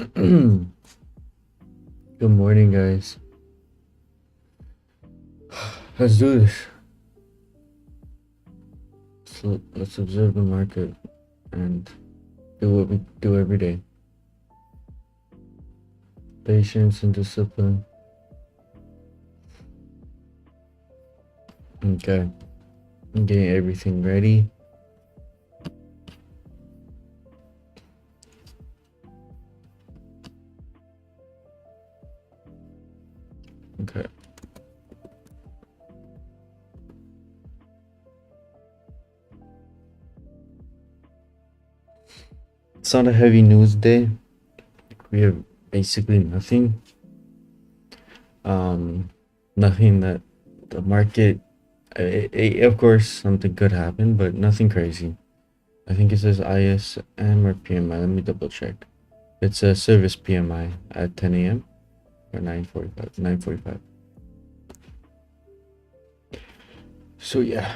Good morning, guys. Let's do this. So let's observe the market and do what we do every day. Patience and discipline. Okay. I'm getting everything ready. Okay. It's not a heavy news day. We have basically nothing. Nothing that the market. Of course, something could happen, but nothing crazy. I think it says ISM or PMI. Let me double check. It's a service PMI at 10 a.m. or 9:45. 9:45. So yeah.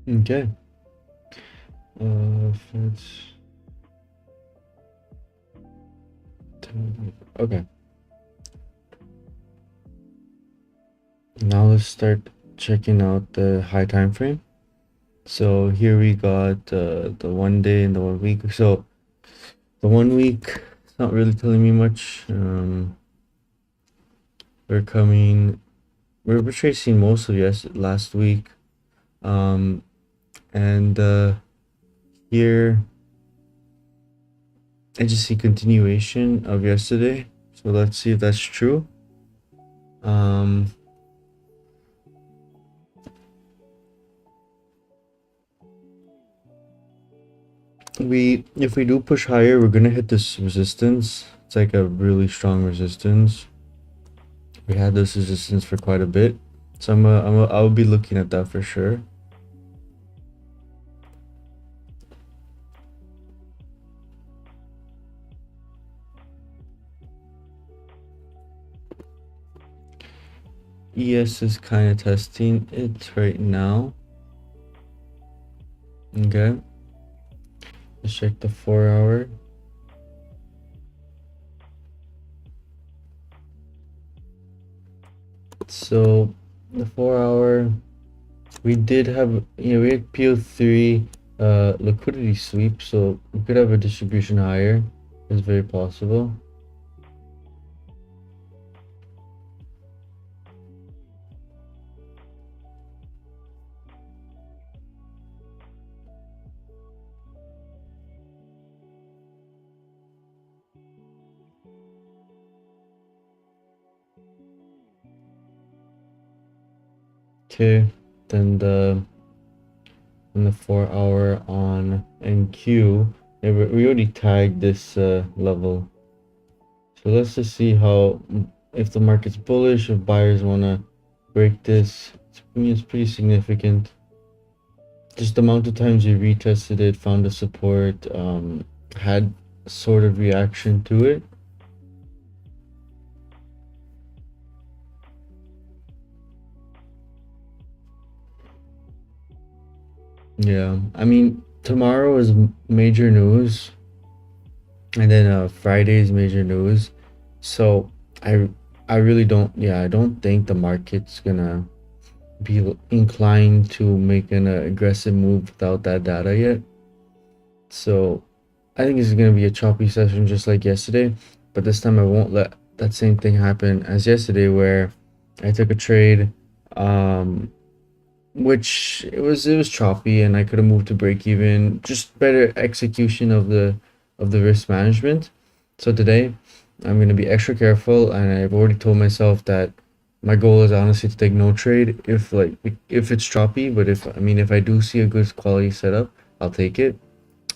Okay. Feds. Okay. Now let's start checking out the high time frame. So here we got the 1 day and the 1 week. So the 1 week, it's not really telling me much. We're coming. We're retracing most of last week. And here I just see continuation of yesterday. So let's see if that's true. If we do push higher, we're gonna hit this resistance. It's like a really strong resistance. We had this resistance for quite a bit, so I'll be looking at that for sure. ES is kind of testing it right now. Okay, let's check the 4 hour. So the 4 hour, we did have, we had PO3 liquidity sweep, so we could have a distribution higher. It's very possible. Okay, then the 4 hour on NQ, we already tagged this level. So let's just see how, if the market's bullish, if buyers want to break this. It's pretty significant. Just the amount of times we retested it, found a support, had a sort of reaction to it. Yeah, I mean, tomorrow is major news, and then Friday is major news. So I I really don't, yeah, I don't think the market's gonna be inclined to make an aggressive move without that data yet. So I think this is gonna be a choppy session just like yesterday, but this time I won't let that same thing happen as yesterday where I took a trade, um, which it was choppy and I could have moved to break even. Just better execution of the risk management. So today I'm gonna be extra careful, and I've already told myself that my goal is honestly to take no trade if it's choppy. But if I do see a good quality setup, I'll take it.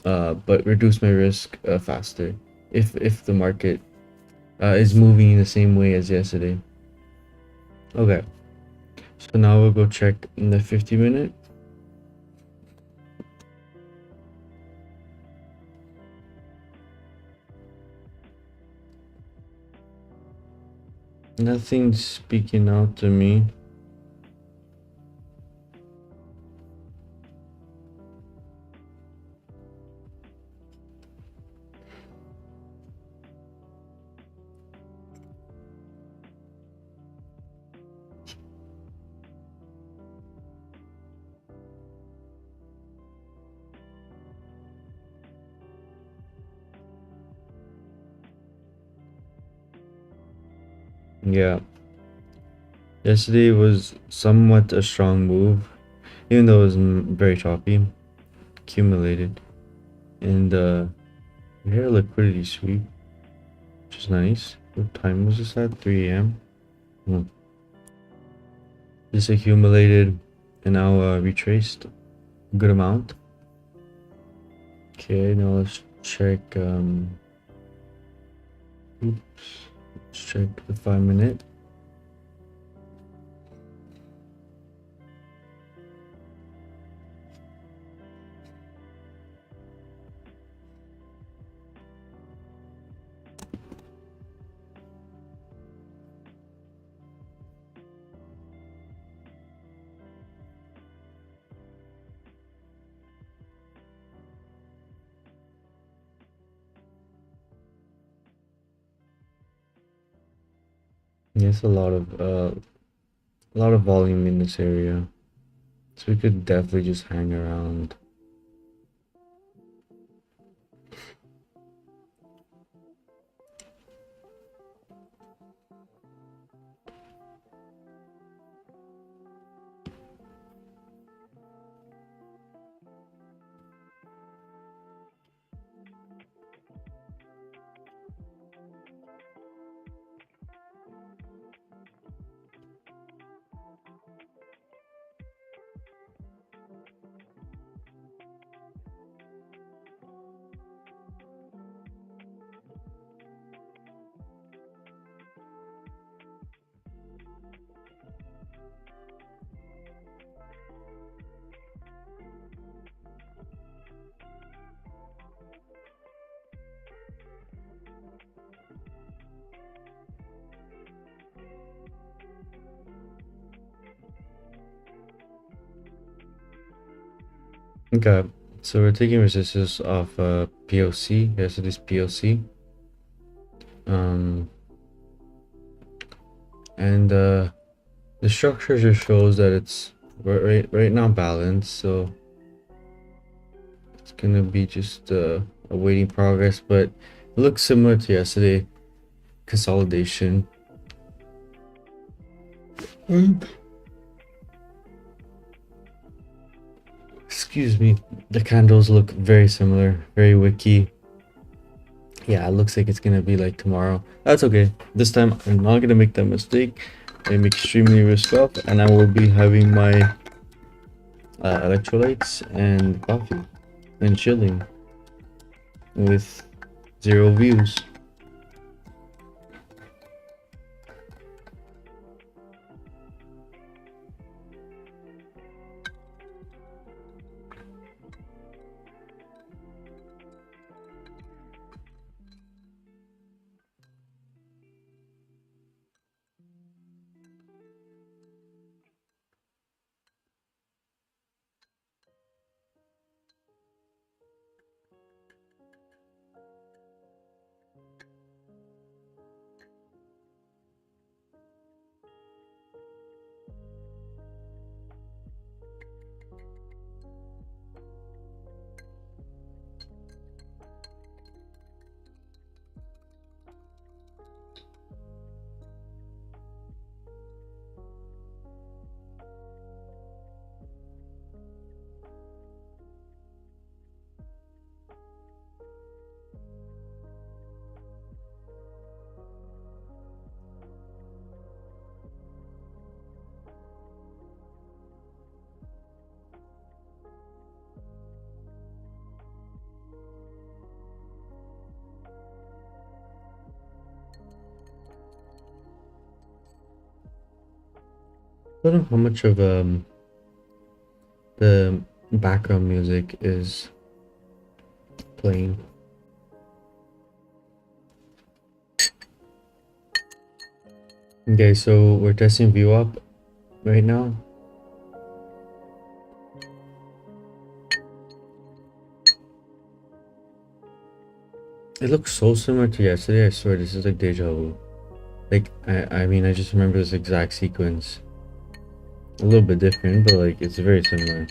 but reduce my risk faster if the market is moving in the same way as yesterday. Okay, so now we'll go check in the 50-minute. Nothing's speaking out to me. Yeah, yesterday was somewhat a strong move, even though it was very choppy, accumulated, and we had a liquidity sweep, which is nice. What time was this at? 3 a.m. Hmm. This accumulated and now retraced a good amount. Okay, now let's check. Oops, let's check the 5-minute. Yes, a lot of volume in this area, so we could definitely just hang around. Okay, so we're taking resistance off POC. Yes, it is POC. Um, and the structure just shows that it's right now balanced, so it's gonna be just a waiting progress, but it looks similar to yesterday. Consolidation. Excuse me. The candles look very similar, very wicky. Yeah, it looks like it's gonna be like tomorrow. That's okay. This time I'm not gonna make that mistake. I'm extremely risk off, and I will be having my electrolytes and coffee and chilling with zero views. I don't know how much of the background music is playing. Okay, so we're testing view up right now. It looks so similar to yesterday. I swear this is like deja vu. Like I mean I just remember this exact sequence. A little bit different, but like it's very similar.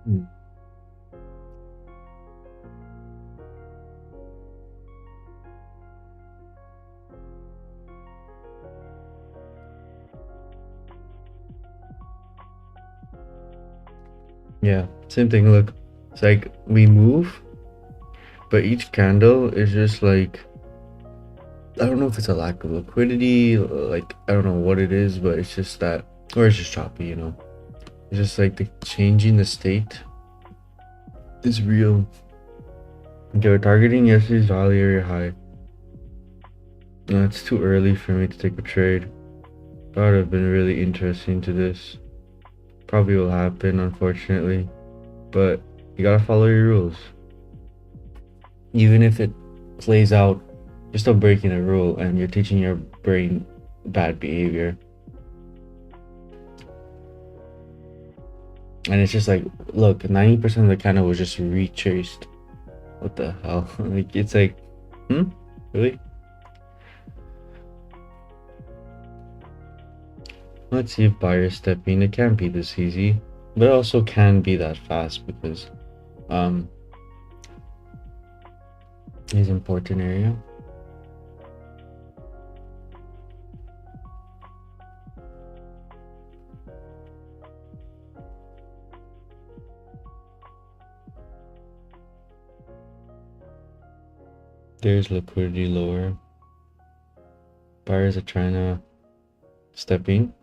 Hmm. Yeah, same thing. Look, it's like we move, but each candle is just like I don't know if it's a lack of liquidity, like I don't know what it is, but it's just that, or it's just choppy, you know. It's just like the changing the state is real. Okay, we're targeting yesterday's value area high. No, it's too early for me to take a trade. That would have been really interesting to this. Probably will happen, unfortunately, but you gotta follow your rules. Even if it plays out, you're still breaking a rule and you're teaching your brain bad behavior. And it's just like, look, 90% of the candle was just retraced. What the hell? Like, it's like, really? Let's see if buyers step in. It can't be this easy, but it also can be that fast because, um, is important area. There's liquidity lower. Buyers are trying to step in.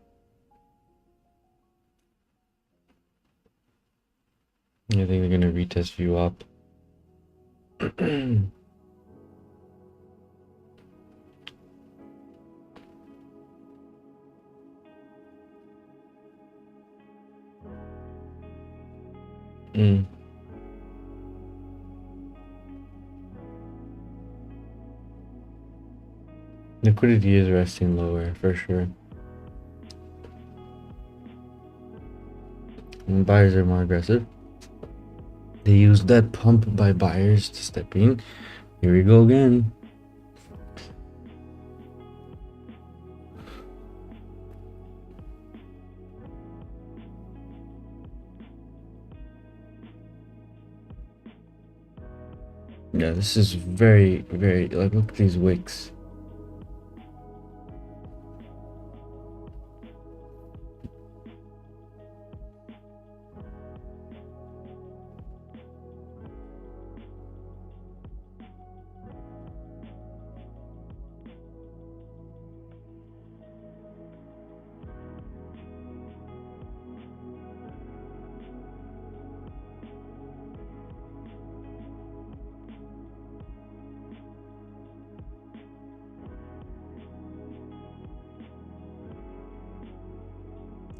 I think they're gonna retest view up. Mm. Liquidity is resting lower for sure. And buyers are more aggressive. They use that pump by buyers to step in. Here we go again. Yeah, this is very, very, like, look at these wicks.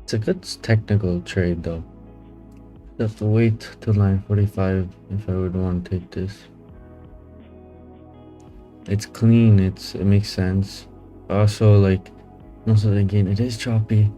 It's a good technical trade though. I have to wait till 9:45 if I would want to take this. It's clean, it makes sense. Also, like, also again, it is choppy.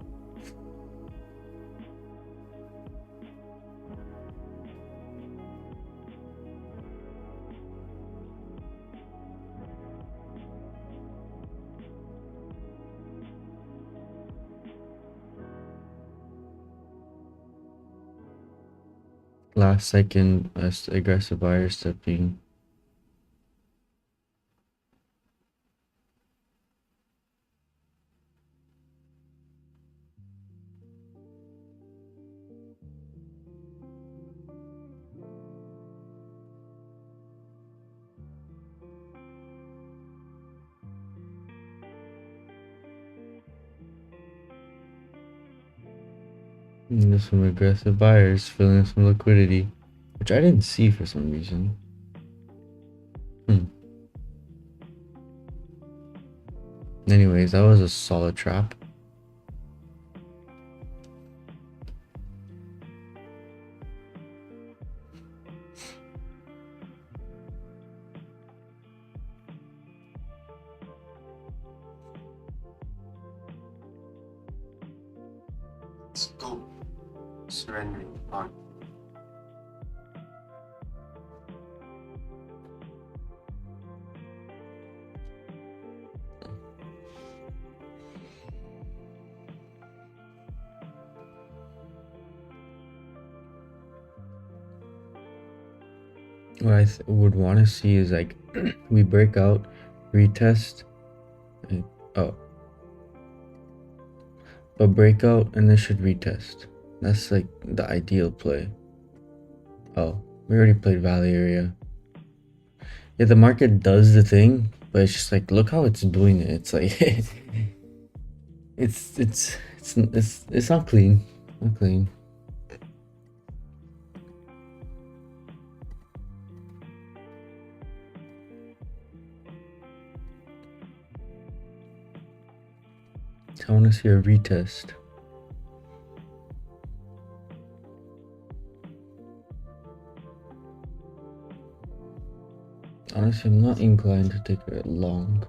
last second aggressive buyer stepping. And there's some aggressive buyers filling some liquidity, which I didn't see for some reason. Anyways, that was a solid trap. Let's go. Surrendering on. What I would want to see is like we break out, retest, and, oh, but breakout and then should retest. That's like the ideal play. Oh, we already played Valley Area. Yeah, the market does the thing, but it's just like look how it's doing it. It's like it's not clean, not clean. So I want to see a retest. Honestly, I'm not inclined to take it long.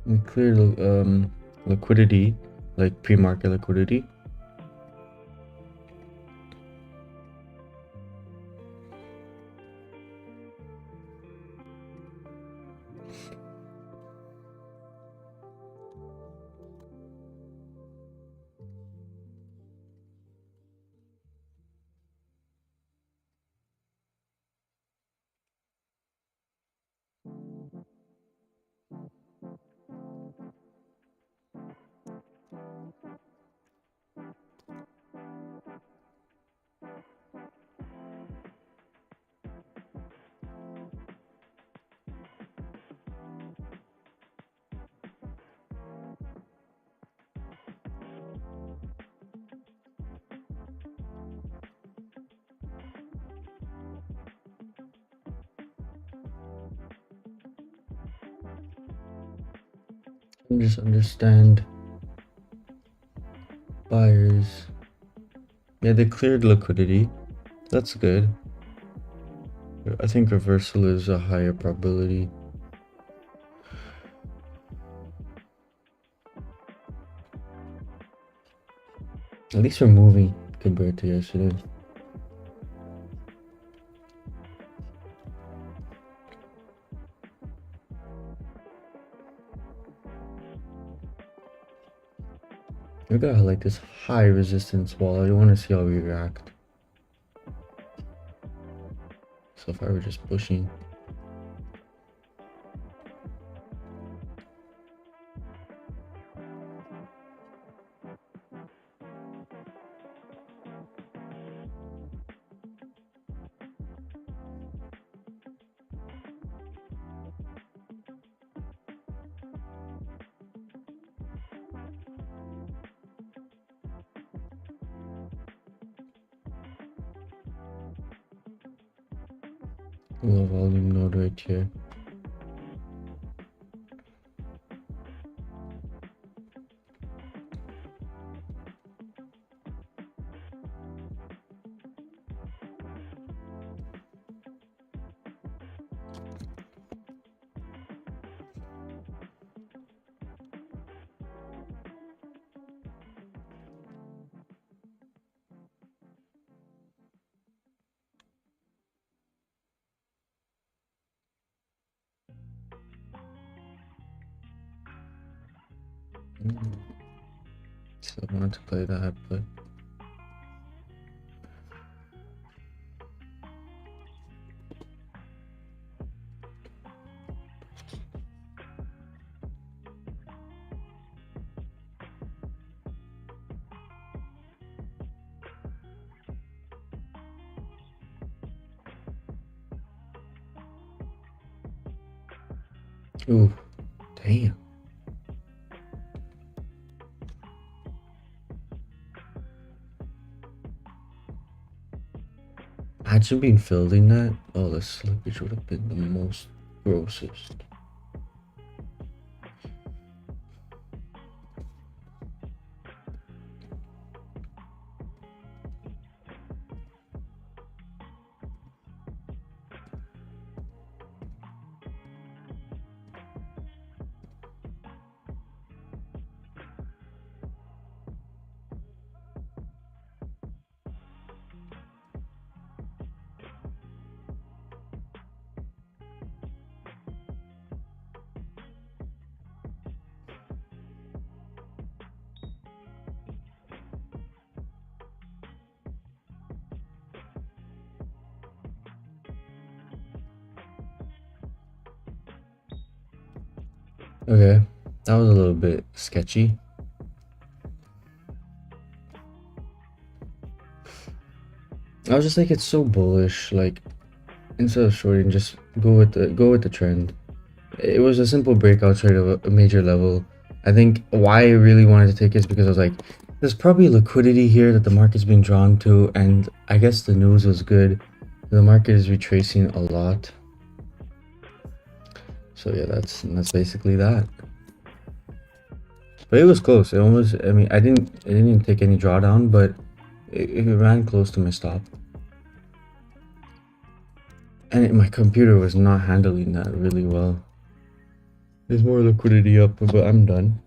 We clear liquidity, like pre-market liquidity. Just understand buyers. Yeah, they cleared liquidity. That's good. I think reversal is a higher probability. At least we're moving compared to yesterday. We got like this high resistance wall. I want to see how we react. So if I were just pushing. Low volume node right here. so I wanted to play that, but ooh, damn. Imagine being filled in that. Oh, the slippage would have been the most grossest. Okay, that was a little bit sketchy. I was just like, it's so bullish. Like, instead of shorting, just go with the trend. It was a simple breakout trade of a major level. I think why I really wanted to take it is because I was like, there's probably liquidity here that the market's being drawn to, and I guess the news was good. The market is retracing a lot. So yeah, that's basically that. But it was close. It almost, I mean, I didn't even take any drawdown, but it ran close to my stop. And my computer was not handling that really well. There's more liquidity up, but I'm done.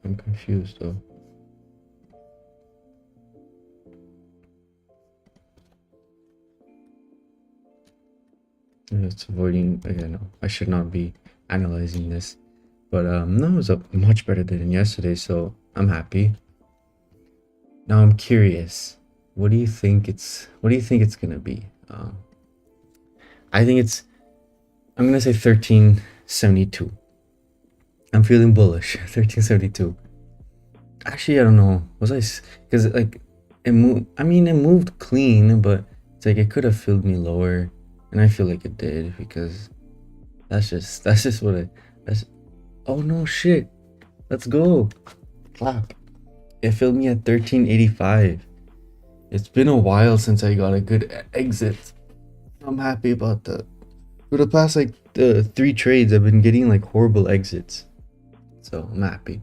I'm confused though. It's avoiding, again, no, I should not be analyzing this. But no, it was up much better than yesterday, so I'm happy. Now I'm curious. What do you think it's gonna be? I think I'm gonna say 1372. I'm feeling bullish. 1372. Actually, I don't know. Was I? Because like it moved. I mean, it moved clean, but it's like it could have filled me lower, and I feel like it did because that's just what I. That's. Oh no shit! Let's go. Clap. It filled me at 1385. It's been a while since I got a good exit. I'm happy about that. For the past like 3 trades, I've been getting like horrible exits, so I'm happy.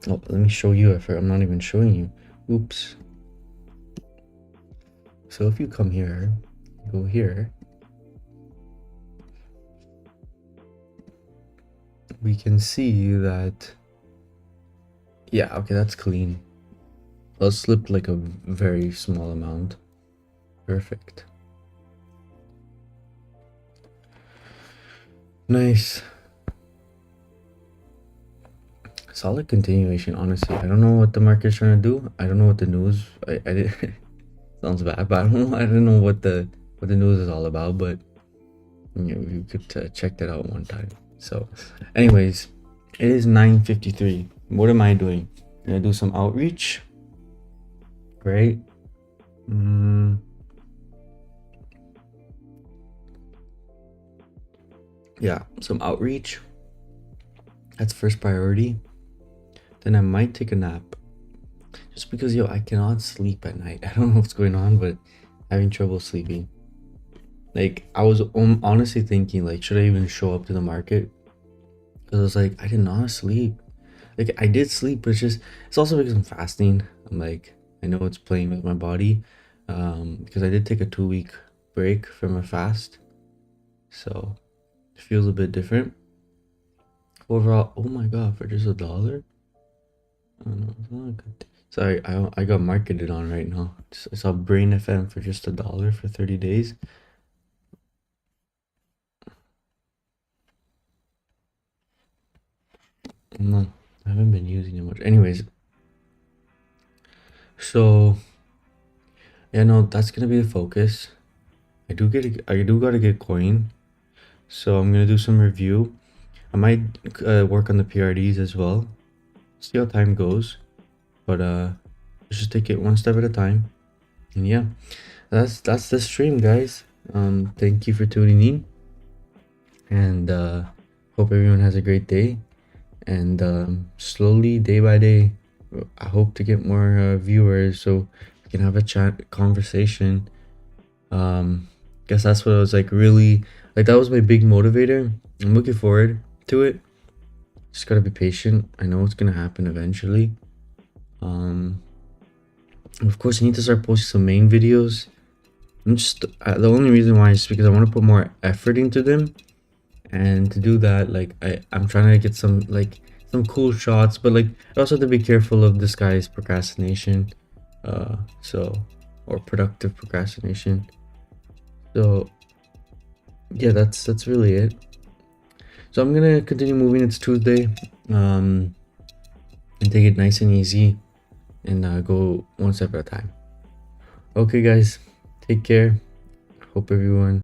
Oh, let me show you. I'm not even showing you. Oops. So if you come here, go here, we can see that. Yeah, okay, that's clean. I'll slip like a very small amount. Perfect. Nice. Solid continuation, honestly. I don't know what the market's trying to do. I don't know what the news. I did. Sounds bad, but I don't know. I don't know what the news is all about. But you could check that out one time. So, anyways, it is 9:53. What am I doing? Gonna do some outreach. Great. Yeah, some outreach. That's first priority. Then I might take a nap. Just because, yo, I cannot sleep at night. I don't know what's going on, but having trouble sleeping. Like, I was honestly thinking, like, should I even show up to the market? Because I was like, I did not sleep. Like, I did sleep, but it's also because I'm fasting. I'm like, I know it's playing with my body. Because I did take a 2-week break from a fast. So, it feels a bit different. Overall, oh my god, for just $1? Oh, no, it's not a good thing. Sorry, I got marketed on right now. I saw Brain FM for just $1 for 30 days. No, I haven't been using it much. Anyways, so yeah, no, that's gonna be the focus. I do gotta get coin, so I'm gonna do some review. I might work on the PRDs as well. See how time goes, but let's just take it one step at a time. And yeah, that's the stream, guys. Thank you for tuning in, and hope everyone has a great day. And slowly, day by day, I hope to get more viewers so we can have a chat conversation. Guess that's what I was like, really like, that was my big motivator. I'm looking forward to it. Just gotta be patient. I know it's gonna happen eventually. Of course, I need to start posting some main videos. I'm just the only reason why is because I want to put more effort into them, and to do that, like I'm trying to get some cool shots, but like I also have to be careful of this guy's procrastination, so or productive procrastination. So yeah, that's really it. So I'm gonna continue moving. It's Tuesday, and take it nice and easy, and go one step at a time. Okay, guys, take care. Hope everyone